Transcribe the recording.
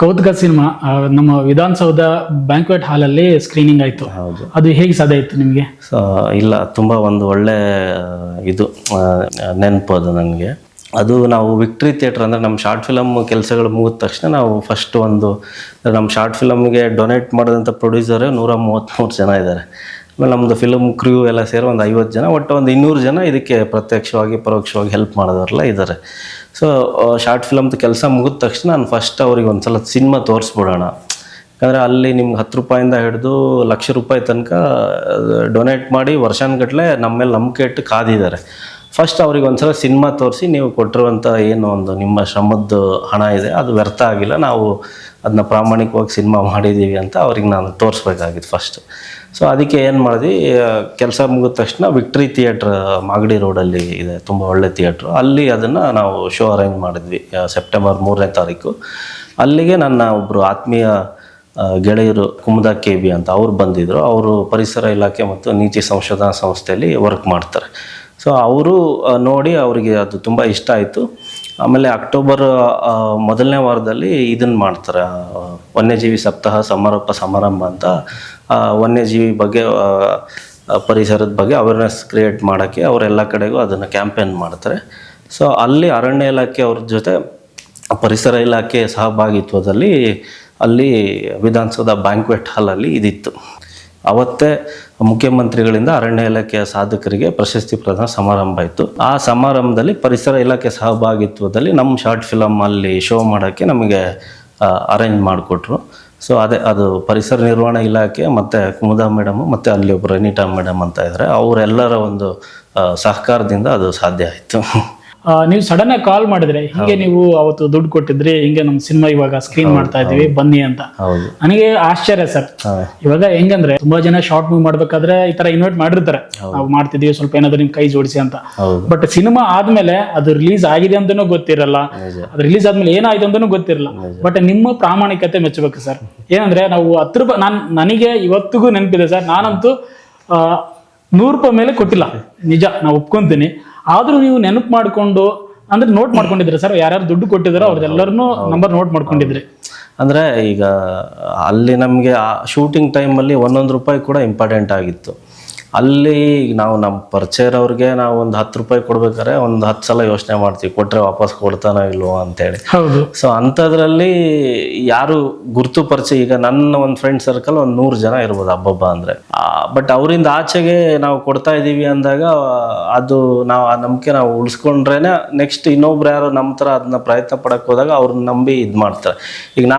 ಕೌತುಕ cinema ನಮ್ಮ Vidhana Soudha banquet ಹಾಲಲ್ಲಿ screening ಆಯಿತು. ಹೌದು. ಅದು ಹೇಗೆ ಸಾಧ್ಯ ಆಯಿತು ನಿಮಗೆ? ಸೊ ಇಲ್ಲ, ತುಂಬ ಒಂದು ಒಳ್ಳೆ ಇದು ನೆನಪು ಅದು ನನಗೆ. ಅದು ನಾವು ವಿಕ್ಟ್ರಿ ಥಿಯೇಟ್ರ್ ಅಂದರೆ ನಮ್ಮ ಶಾರ್ಟ್ ಫಿಲಮ್ ಕೆಲಸಗಳು ಮುಗಿದ ತಕ್ಷಣ ನಾವು ಫಸ್ಟ್ ನಮ್ಮ ಶಾರ್ಟ್ ಫಿಲಮ್ಗೆ ಡೊನೇಟ್ ಮಾಡಿದಂಥ ಪ್ರೊಡ್ಯೂಸರೇ 133 ಜನ ಇದ್ದಾರೆ. ಆಮೇಲೆ ನಮ್ಮದು ಫಿಲಮ್ ಕ್ರೂ ಎಲ್ಲ ಸೇರಿ ಒಂದು 50 ಜನ, ಒಟ್ಟು ಒಂದು 200 ಜನ ಇದಕ್ಕೆ ಪ್ರತ್ಯಕ್ಷವಾಗಿ ಪರೋಕ್ಷವಾಗಿ ಹೆಲ್ಪ್ ಮಾಡೋದವರೆಲ್ಲ ಇದ್ದಾರೆ. ಸೊ ಶಾರ್ಟ್ ಫಿಲಮ್ದು ಕೆಲಸ ಮುಗಿದ ತಕ್ಷಣ ನಾನು ಫಸ್ಟ್ ಅವ್ರಿಗೆ ಒಂದು ಸಲ ಸಿನಿಮಾ ತೋರಿಸ್ಬಿಡೋಣ. ಯಾಕಂದರೆ ಅಲ್ಲಿ ನಿಮ್ಗೆ 10 ರೂಪಾಯಿಂದ ಹಿಡಿದು ಲಕ್ಷ ರೂಪಾಯಿ ತನಕ ಡೊನೇಟ್ ಮಾಡಿ ವರ್ಷಾನುಗಟ್ಟಲೆ ನಮ್ಮ ಮೇಲೆ ನಂಬಿಕೆ ಇಟ್ಟು ಕಾದಿದ್ದಾರೆ. ಫಸ್ಟ್ ಅವ್ರಿಗೆ ಒಂದ್ಸಲ ಸಿನಿಮಾ ತೋರಿಸಿ, ನೀವು ಕೊಟ್ಟಿರುವಂಥ ಏನು ಒಂದು ನಿಮ್ಮ ಶ್ರಮದ್ದು ಹಣ ಇದೆ ಅದು ವ್ಯರ್ಥ ಆಗಿಲ್ಲ, ನಾವು ಅದನ್ನ ಪ್ರಾಮಾಣಿಕವಾಗಿ ಸಿನಿಮಾ ಮಾಡಿದ್ದೀವಿ ಅಂತ ಅವ್ರಿಗೆ ನಾನು ತೋರಿಸ್ಬೇಕಾಗಿತ್ತು ಫಸ್ಟ್. ಸೊ ಅದಕ್ಕೆ ಏನು ಮಾಡಿದ್ವಿ, ಕೆಲಸ ಮುಗಿದ ತಕ್ಷಣ ವಿಕ್ಟ್ರಿ ಥಿಯೇಟ್ರ್ ಮಾಗಡಿ ರೋಡಲ್ಲಿ ಇದೆ, ತುಂಬ ಒಳ್ಳೆ ಥಿಯೇಟ್ರು, ಅಲ್ಲಿ ಅದನ್ನು ನಾವು ಶೋ ಅರೇಂಜ್ ಮಾಡಿದ್ವಿ ಸೆಪ್ಟೆಂಬರ್ 3ನೇ ತಾರೀಕು. ಅಲ್ಲಿಗೆ ನನ್ನ ಒಬ್ಬರು ಆತ್ಮೀಯ ಗೆಳೆಯರು ಕುಮುದಾ KB ಅಂತ ಅವ್ರು ಬಂದಿದ್ದರು. ಅವರು ಪರಿಸರ ಇಲಾಖೆ ಮತ್ತು ನೀತಿ ಸಂಶೋಧನಾ ಸಂಸ್ಥೆಯಲ್ಲಿ ವರ್ಕ್ ಮಾಡ್ತಾರೆ. ಸೊ ಅವರು ನೋಡಿ ಅವರಿಗೆ ಅದು ತುಂಬ ಇಷ್ಟ ಆಯಿತು. ಆಮೇಲೆ ಅಕ್ಟೋಬರ್ 1ನೇ ವಾರದಲ್ಲಿ ಇದನ್ನು ಮಾಡ್ತಾರೆ, ವನ್ಯಜೀವಿ ಸಪ್ತಾಹ ಸಮಾರಂಭ ಅಂತ ವನ್ಯಜೀವಿ ಬಗ್ಗೆ ಪರಿಸರದ ಬಗ್ಗೆ ಅವೇರ್ನೆಸ್ ಕ್ರಿಯೇಟ್ ಮಾಡೋಕ್ಕೆ ಅವರೆಲ್ಲ ಕಡೆಗೂ ಅದನ್ನು ಕ್ಯಾಂಪೇನ್ ಮಾಡ್ತಾರೆ. ಸೊ ಅಲ್ಲಿ ಅರಣ್ಯ ಇಲಾಖೆ ಅವ್ರ ಜೊತೆ ಪರಿಸರ ಇಲಾಖೆ ಸಹಭಾಗಿತ್ವದಲ್ಲಿ ಅಲ್ಲಿ ವಿಧಾನಸೌಧ ಬ್ಯಾಂಕ್ವೆಟ್ ಹಾಲಲ್ಲಿ ಇದಿತ್ತು. ಅವತ್ತೇ ಮುಖ್ಯಮಂತ್ರಿಗಳಿಂದ ಅರಣ್ಯ ಇಲಾಖೆಯ ಸಾಧಕರಿಗೆ ಪ್ರಶಸ್ತಿ ಪ್ರದಾನ ಸಮಾರಂಭ ಇತ್ತು. ಆ ಸಮಾರಂಭದಲ್ಲಿ ಪರಿಸರ ಇಲಾಖೆ ಸಹಭಾಗಿತ್ವದಲ್ಲಿ ನಮ್ಮ ಶಾರ್ಟ್ ಫಿಲಮ್ ಅಲ್ಲಿ ಶೋ ಮಾಡೋಕ್ಕೆ ನಮಗೆ ಅರೇಂಜ್ ಮಾಡಿಕೊಟ್ರು. ಸೊ ಅದು ಪರಿಸರ ನಿರ್ವಹಣಾ ಇಲಾಖೆ ಮತ್ತು ಕುಮುದಾ ಮೇಡಮು ಮತ್ತು ಅಲ್ಲಿ ಒಬ್ಬರು ಅನಿತಾ ಮೇಡಮ್ ಅಂತ ಇದ್ದಾರೆ, ಅವರೆಲ್ಲರ ಒಂದು ಸಹಕಾರದಿಂದ ಅದು ಸಾಧ್ಯ ಆಯಿತು. ನೀವು ಸಡನ್ ಆಗಿ ಕಾಲ್ ಮಾಡಿದ್ರೆ, ಹಿಂಗೆ ನೀವು ಅವತ್ತು ದುಡ್ಡು ಕೊಟ್ಟಿದ್ರಿ, ಹಿಂಗೆ ನಮ್ಮ ಸಿನಿಮಾ ಇವಾಗ ಸ್ಕ್ರೀನ್ ಮಾಡ್ತಾ ಇದೀವಿ ಬನ್ನಿ ಅಂತ. ನನಗೆ ಆಶ್ಚರ್ಯ ಸರ್. ಇವಾಗ ಹೆಂಗಂದ್ರೆ ತುಂಬಾ ಜನ ಶಾರ್ಟ್ ಮೂವಿ ಮಾಡ್ಬೇಕಾದ್ರೆ ಈ ತರ ಇನ್ವೈಟ್ ಮಾಡಿರ್ತಾರೆ, ನಾವು ಮಾಡ್ತಿದೀವಿ ಸ್ವಲ್ಪ ಏನಾದ್ರು ನಿಮ್ ಕೈ ಜೋಡಿಸಿ ಅಂತ. ಬಟ್ ಸಿನಿಮಾ ಆದ್ಮೇಲೆ ಅದು ರಿಲೀಸ್ ಆಗಿದೆ ಅಂತಾನೂ ಗೊತ್ತಿರಲ್ಲ, ಅದು ರಿಲೀಸ್ ಆದ್ಮೇಲೆ ಏನಾಯ್ತು ಅಂತಾನೂ ಗೊತ್ತಿರಲ್ಲ. ಬಟ್ ನಿಮ್ಮ ಪ್ರಾಮಾಣಿಕತೆ ಮೆಚ್ಚಬೇಕು ಸರ್. ಏನಂದ್ರೆ ನಾವು 10 ರೂಪಾಯಿ, ನನಗೆ ಇವತ್ತಿಗೂ ನೆನಪಿದೆ ಸರ್, ನಾನಂತೂ 100 ರೂಪಾಯಿ ಮೇಲೆ ಕೊಟ್ಟಿಲ್ಲ, ನಿಜ, ನಾವು ಒಪ್ಕೊಂತೀನಿ. ಆದ್ರೂ ನೀವು ನೆನಪು ಮಾಡ್ಕೊಂಡು ಅಂದ್ರೆ ನೋಟ್ ಮಾಡ್ಕೊಂಡಿದ್ರೆ ಸರ್, ಯಾರ್ಯಾರು ದುಡ್ಡು ಕೊಟ್ಟಿದಾರೋ ಅವ್ರದ್ದೆಲ್ಲರನ್ನೂ ನಂಬರ್ ನೋಟ್ ಮಾಡ್ಕೊಂಡಿದ್ರಿ. ಅಂದರೆ ಈಗ ಅಲ್ಲಿ ನಮಗೆ ಆ ಶೂಟಿಂಗ್ ಟೈಮಲ್ಲಿ 1 ರೂಪಾಯಿ ಕೂಡ ಇಂಪಾರ್ಟೆಂಟ್ ಆಗಿತ್ತು. ಅಲ್ಲಿ ನಾವು ನಮ್ಮ ಪರಿಚಯರವ್ರಿಗೆ ನಾವು ಒಂದು 10 ರೂಪಾಯಿ ಕೊಡ್ಬೇಕಾದ್ರೆ ಒಂದು 10 ಸಲ ಯೋಚನೆ ಮಾಡ್ತೀವಿ, ಕೊಟ್ಟರೆ ವಾಪಸ್ ಕೊಡ್ತಾನೋ ಇಲ್ವೋ ಅಂತೇಳಿ. ಹೌದು. ಸೊ ಅಂಥದ್ರಲ್ಲಿ ಯಾರು ಗುರುತು ಪರಿಚಯ, ಈಗ ನನ್ನ ಒಂದು ಫ್ರೆಂಡ್ ಸರ್ಕಲ್ ಒಂದು 100 ಜನ ಇರ್ಬೋದು ಹಬ್ಬ ಅಂದರೆ, ಬಟ್ ಅವರಿಂದ ಆಚೆಗೆ ನಾವು ಕೊಡ್ತಾ ಇದ್ದೀವಿ ಅಂದಾಗ ಅದು ನಾವು ಆ ನಂಬಿಕೆ ನಾವು ಉಳಿಸ್ಕೊಂಡ್ರೇನೆ ನೆಕ್ಸ್ಟ್ ಇನ್ನೊಬ್ರು ಯಾರು ನಮ್ಮ ಥರ ಅದನ್ನ ಪ್ರಯತ್ನ ಪಡಕ್ಕೆ ಹೋದಾಗ ಅವ್ರನ್ನ ನಂಬಿ ಇದು ಮಾಡ್ತಾರೆ. ಈಗ